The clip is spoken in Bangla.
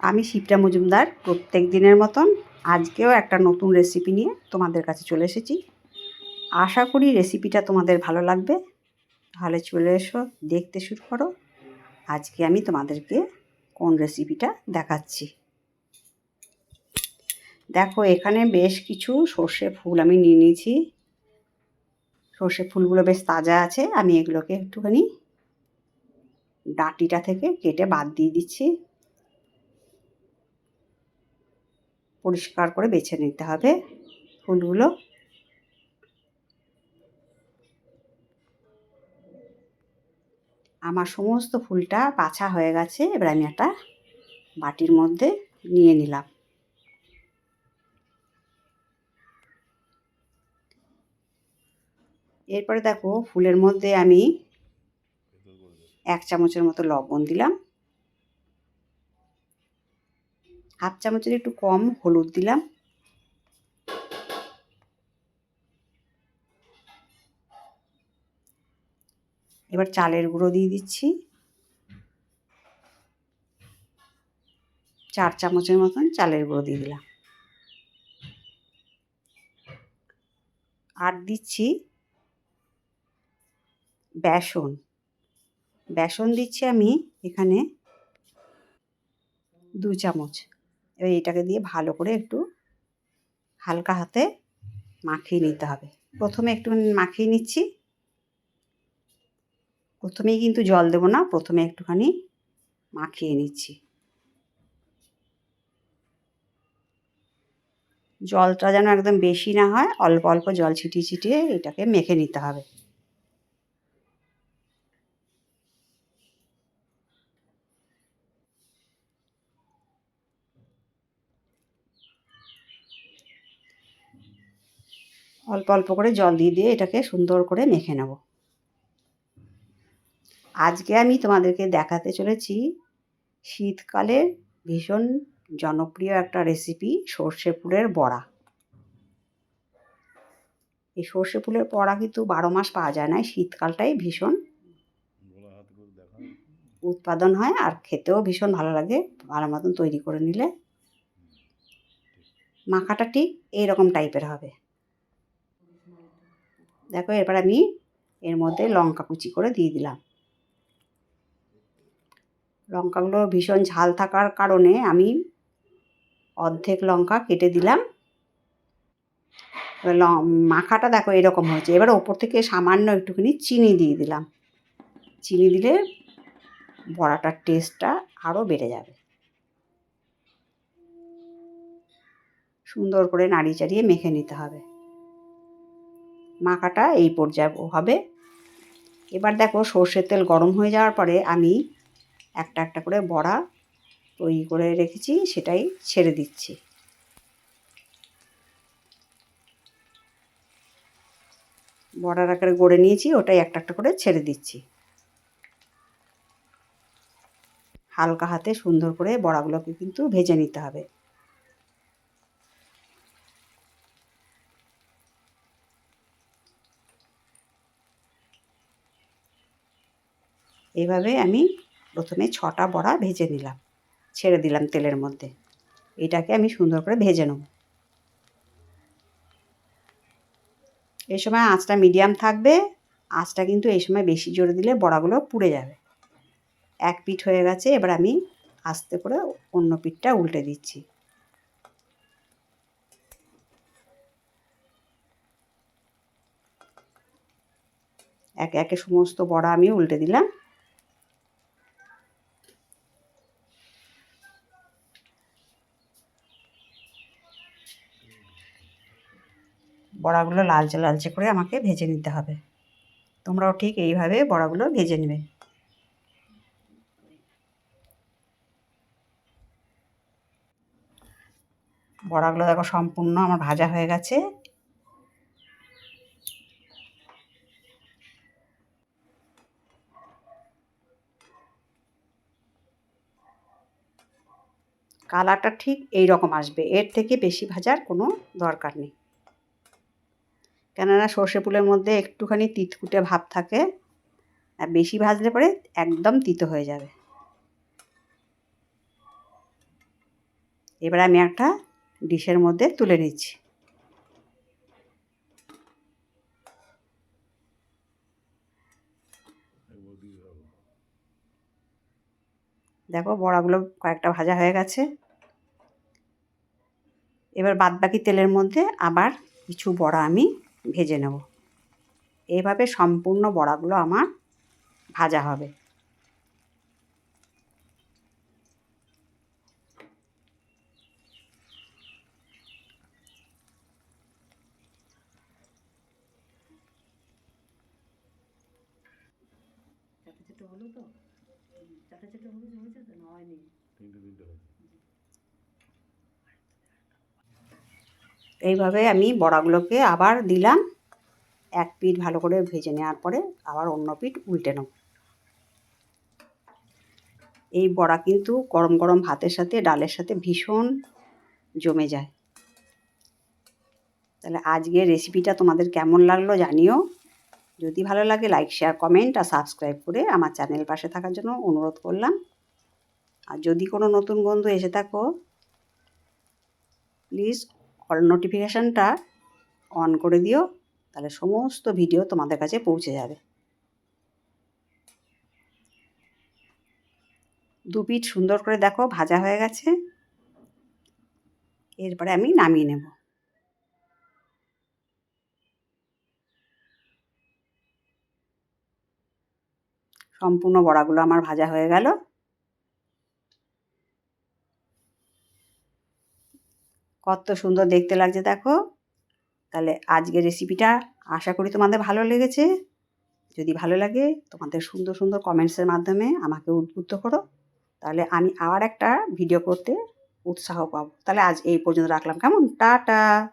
আমি শিপ্রা মজুমদার প্রত্যেক দিনের মতন আজকেও একটা নতুন রেসিপি নিয়ে তোমাদের কাছে চলে এসেছি। আশা করি রেসিপিটা তোমাদের ভালো লাগবে। তাহলে চলে এসো, দেখতে শুরু করো। আজকে আমি তোমাদেরকে কোন রেসিপিটা দেখাচ্ছি। দেখো, এখানে বেশ কিছু সর্ষে ফুল আমি নিয়ে নিয়েছি। সর্ষে ফুলগুলো বেশ তাজা আছে। আমি এগুলোকে একটুখানি ডাঁটিটা থেকে কেটে বাদ দিয়ে দিচ্ছি। পরিষ্কার করে বেছে নিতে হবে ফুলগুলো। আমার সমস্ত ফুলটা বাছা হয়ে গেছে। এবার আমি একটা বাটির মধ্যে নিয়ে নিলাম। এরপরে দেখো, ফুলের মধ্যে আমি 1 চামচের মতো লবণ দিলাম, হাফ চামচের একটু কম হলুদ দিলাম, এবার চালের গুঁড়ো দিয়ে দিচ্ছি 4 চামচের মতন চালের গুঁড়ো দিয়ে দিলাম। আর দিচ্ছি বেসন। বেসন দিচ্ছি আমি এখানে 2 চামচ। এবার এটাকে দিয়ে ভালো করে একটু হালকা হাতে মাখিয়ে নিতে হবে। প্রথমে একটুখানি মাখিয়ে নিচ্ছি। প্রথমেই কিন্তু জল দেব না, প্রথমে একটুখানি মাখিয়ে নিচ্ছি। জলটা যেন একদম বেশি না হয়, অল্প অল্প জল ছিটিয়ে ছিটিয়ে এটাকে মেখে নিতে হবে। অল্প অল্প করে জল দিয়ে দিয়ে এটাকে সুন্দর করে মেখে নেব। আজকে আমি তোমাদেরকে দেখাতে চলেছি শীতকালের ভীষণ জনপ্রিয় একটা রেসিপি, সর্ষে ফুলের বড়া। এই সর্ষে ফুলের বড়া কিন্তু 12 মাস পাওয়া যায় না, শীতকালটাই ভীষণ উৎপাদন হয় আর খেতেও ভীষণ ভালো লাগে ভালো মতন তৈরি করে নিলে। মাখাটা ঠিক এইরকম টাইপের হবে। দেখো, এবার আমি এর মধ্যে লঙ্কা কুচি করে দিয়ে দিলাম। লঙ্কাগুলো ভীষণ ঝাল থাকার কারণে আমি অর্ধেক লঙ্কা কেটে দিলাম। এবার মাখাটা দেখো এরকম হয়েছে। এবার ওপর থেকে সামান্য একটুখানি চিনি দিয়ে দিলাম। চিনি দিলে বড়াটার টেস্টটা আরও বেড়ে যাবে। সুন্দর করে নাড়িয়ে চাড়িয়ে মেখে নিতে হবে। মাখাটা এই পর্যায়ে হবে। এবার দেখো, সর্ষের তেল গরম হয়ে যাওয়ার পরে আমি একটা একটা করে বড়া তৈরি করে রেখেছি, সেটাই ছেড়ে দিচ্ছি। বড়ার আকারে গড়ে নিয়েছি, ওটাই একটা একটা করে ছেড়ে দিচ্ছি। হালকা হাতে সুন্দর করে বড়াগুলোকে কিন্তু ভেজে নিতে হবে। এইভাবে আমি প্রথমে 6টা বড়া ভেজে নিলাম, ছেড়ে দিলাম তেলের মধ্যে। এটাকে আমি সুন্দর করে ভেজে নেব। এই সময় আঁচটা মিডিয়াম থাকবে। আঁচটা কিন্তু এই সময় বেশি জোরে দিলে বড়াগুলো পুড়ে যাবে। এক পিঠ হয়ে গেছে, এবার আমি আস্তে করে অন্য পিঠটা উল্টে দিচ্ছি। একে একে সমস্ত বড়া আমি উল্টে দিলাম। বড়াগুলো লালচে লালচে করে আমাকে ভেজে নিতে হবে। তোমরাও ঠিক এইভাবে বড়াগুলো ভেজে নেবে। বড়াগুলো দেখো সম্পূর্ণ আমার ভাজা হয়ে গেছে। কালারটা ঠিক এই রকম আসবে, এর থেকে বেশি ভাজার কোনো দরকার নেই। কেননা সর্ষে ফুলের মধ্যে একটুখানি তিতকুটে ভাব থাকে, আর বেশি ভাজলে পরে একদম তিতো হয়ে যাবে। এবার আমি একটা ডিশের মধ্যে তুলে নিচ্ছি। দেখো বড়াগুলো কয়েকটা ভাজা হয়ে গেছে। এবার বাদবাকি তেলের মধ্যে আবার কিছু বড়া আমি ভেজে নেব। এইভাবে সম্পূর্ণ বড়াগুলো আমার ভাজা হবে। এইভাবে আমি বড়াগুলোকে আবার দিলাম। এক পিঠ ভালো করে ভেজে নেওয়ার পরে আবার অন্য পিঠ উল্টে নেব। এই বড়া কিন্তু গরম গরম ভাতের সাথে ডালের সাথে ভীষণ জমে যায়। তাহলে আজকের রেসিপিটা তোমাদের কেমন লাগলো জানিও। যদি ভালো লাগে লাইক, শেয়ার, কমেন্ট আর সাবস্ক্রাইব করে আমার চ্যানেল পাশে থাকার জন্য অনুরোধ করলাম। আর যদি কোনো নতুন বন্ধু এসে থাকো প্লিজ অল নোটিফিকেশানটা অন করে দিও, তাহলে সমস্ত ভিডিও তোমাদের কাছে পৌঁছে যাবে। দু পিঠ সুন্দর করে দেখো ভাজা হয়ে গেছে। এরপরে আমি নামিয়ে নেব। সম্পূর্ণ বড়াগুলো আমার ভাজা হয়ে গেল। কত সুন্দর দেখতে লাগছে দেখো। তাহলে আজকের রেসিপিটা আশা করি তোমাদের ভালো লেগেছে। যদি ভালো লাগে তোমাদের সুন্দর সুন্দর কমেন্টসের মাধ্যমে আমাকে উদ্বুদ্ধ করো, তাহলে আমি আবার একটা ভিডিও করতে উৎসাহ পাবো। তাহলে আজ এই পর্যন্ত রাখলাম, কেমন? টাটা।